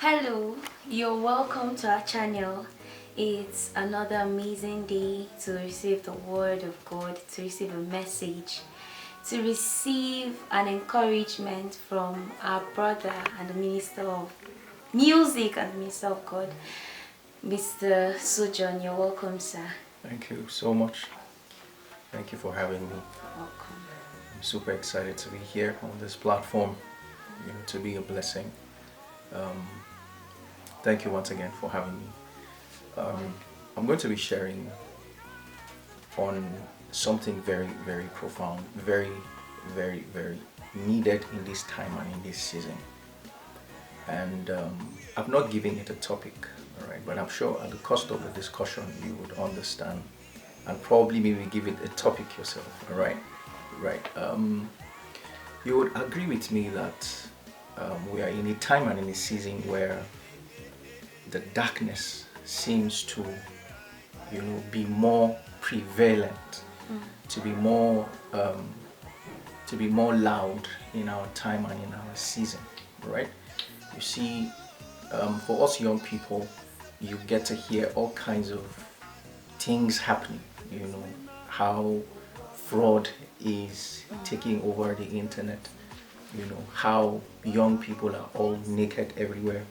Hello, you're welcome to our channel. It's another amazing day to receive the word of God, to receive a message, to receive an encouragement from our brother and the minister of music and the minister of God, Mr. Sojourn. You're welcome, sir. Thank you so much. Thank you for having me. Welcome. I'm super excited to be here on this platform, to be a blessing. Thank you once again for having me. I'm going to be sharing on something very, very profound, very, very, very needed in this time and in this season. And I'm not giving it a topic, all right, but I'm sure at the cost of the discussion you would understand and probably maybe give it a topic yourself, all right? Right. You would agree with me that we are in a time and in a season where the darkness seems to, be more prevalent, to be more loud in our time and in our season, right? You see, for us young people, you get to hear all kinds of things happening. How fraud is taking over the internet. How young people are all naked everywhere.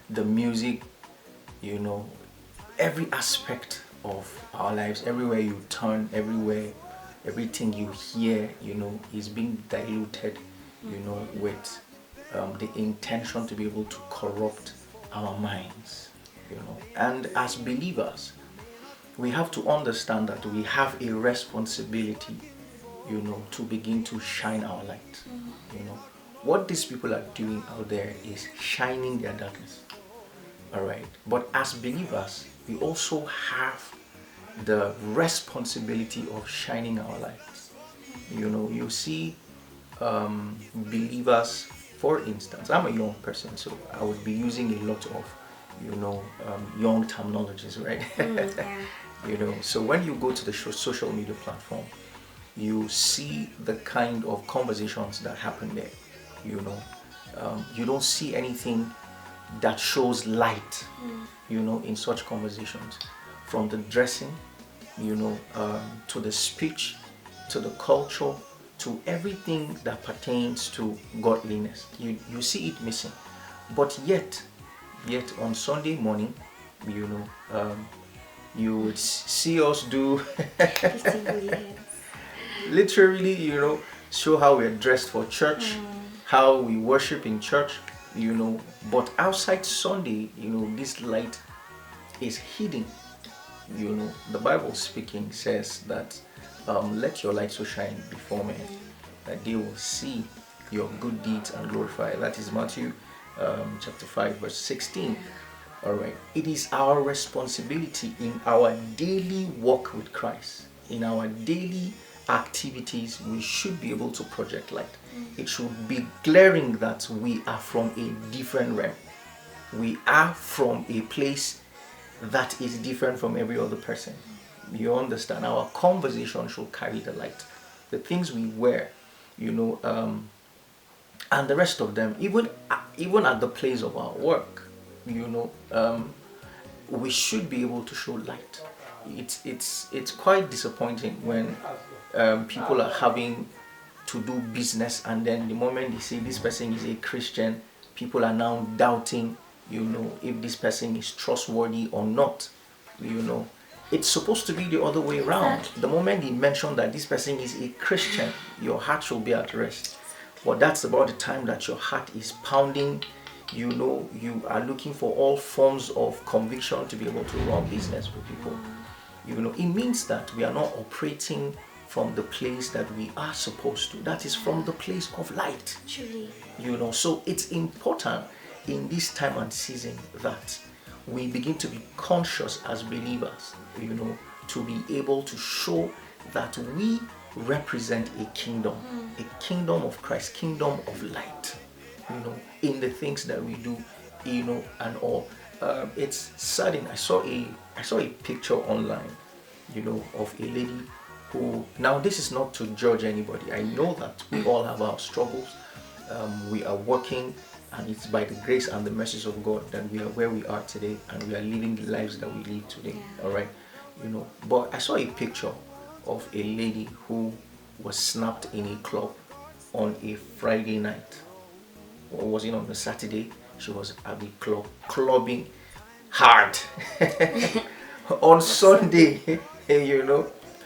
The music, every aspect of our lives, everywhere you turn, everything you hear, is being diluted, with the intention to be able to corrupt our minds, And as believers, we have to understand that we have a responsibility, to begin to shine our light. What these people are doing out there is shining their darkness. All right. But as believers, we also have the responsibility of shining our lights. You see, believers, for instance, I'm a young person, so I would be using a lot of, young terminologies, right? So when you go to the social media platform, you see the kind of conversations that happen there. You don't see anything that shows light, in such conversations, from the dressing, to the speech, to the culture, to everything that pertains to godliness. You see it missing. But yet on Sunday morning, you would see us do literally, show how we're dressed for church, how we worship in church, but outside Sunday, this light is hidden. The Bible speaking says that let your light so shine before men that they will see your good deeds and glorify. That is Matthew chapter 5 verse 16. All right. It is our responsibility in our daily walk with Christ, in our daily activities, we should be able to project light. It should be glaring that we are from a different realm. We are from a place that is different from every other person. You understand? Our conversation should carry the light. The things we wear, and the rest of them, even at the place of our work, we should be able to show light. It's quite disappointing when people are having to do business, and then the moment they say this person is a Christian, people are now doubting, if this person is trustworthy or not. It's supposed to be the other way around. Exactly. The moment they mention that this person is a Christian, your heart should be at rest. But that's about the time that your heart is pounding. You are looking for all forms of conviction to be able to run business with people. It means that we are not operating from the place that we are supposed to. That is from the place of light. Truly. So it's important in this time and season that we begin to be conscious as believers, to be able to show that we represent a kingdom of Christ, kingdom of light, in the things that we do, and all. It's sudden. I saw a picture online, of a lady who, now this is not to judge anybody. I know that we all have our struggles. We are working And it's by the grace and the mercies of God that we are where we are today, and we are living the lives that we live today. All right, But I saw a picture of a lady who was snapped in a club on a Friday night, or was it on a Saturday? She was at the club clubbing hard. On Sunday,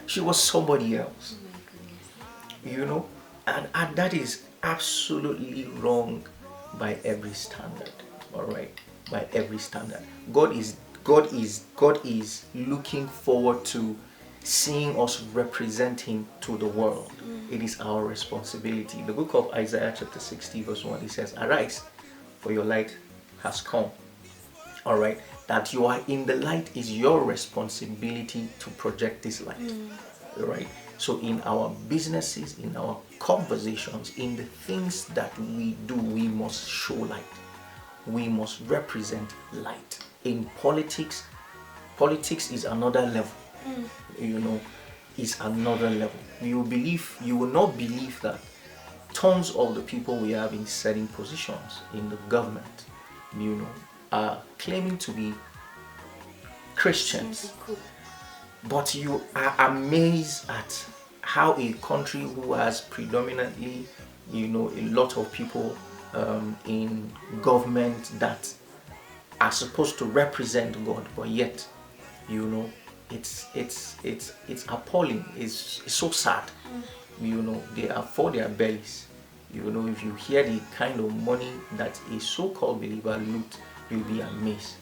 she was somebody else. And that is absolutely wrong by every standard. All right, by every standard. God is looking forward to seeing us represent Him to the world. It is our responsibility. The book of Isaiah chapter 60 verse 1, it says, "Arise, for your light has come." All right, that you are in the light is your responsibility to project this light. All right, so in our businesses, in our conversations, in the things that we do, we must show light. We must represent light. In politics is another level. Is another level. You will not believe that tons of the people we have in certain positions in the government, are claiming to be Christians. But you are amazed at how a country who has predominantly, a lot of people in government that are supposed to represent God, but yet, it's appalling. It's so sad. They are for their bellies. If you hear the kind of money that a so-called believer loot, you'll be amazed.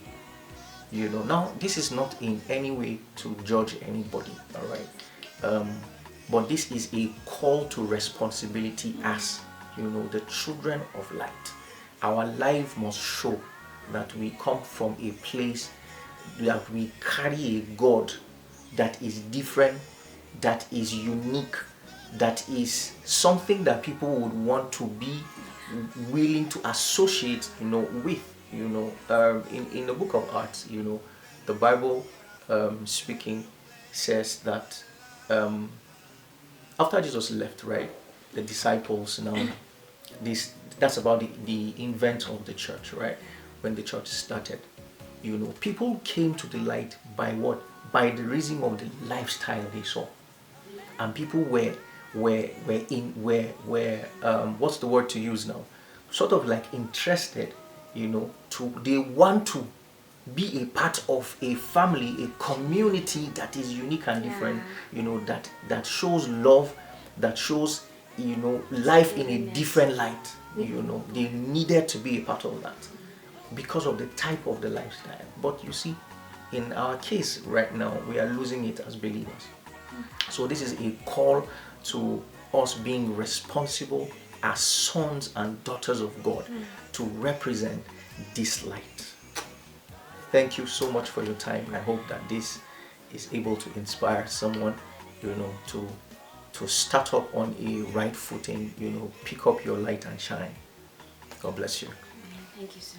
Now this is not in any way to judge anybody, all right? But this is a call to responsibility as, the children of light. Our life must show that we come from a place that we carry a God that is different, that is unique, that is something that people would want to be willing to associate, with. In the book of Acts, the Bible speaking says that after Jesus left, right, the disciples now, that's about the invent of the church, right? When the church started, people came to the light by what? By the reason of the lifestyle they saw, and people were what's the word to use now? Sort of like interested, they want to be a part of a family, a community that is unique and different, that shows love, that shows, life in a different light. They needed to be a part of that because of the type of the lifestyle. But you see, in our case right now, we are losing it as believers. So this is a call to us being responsible as sons and daughters of God to represent this light. Thank you so much for your time. I hope that this is able to inspire someone, to start up on a right footing, pick up your light and shine. God bless you. Thank you, sir.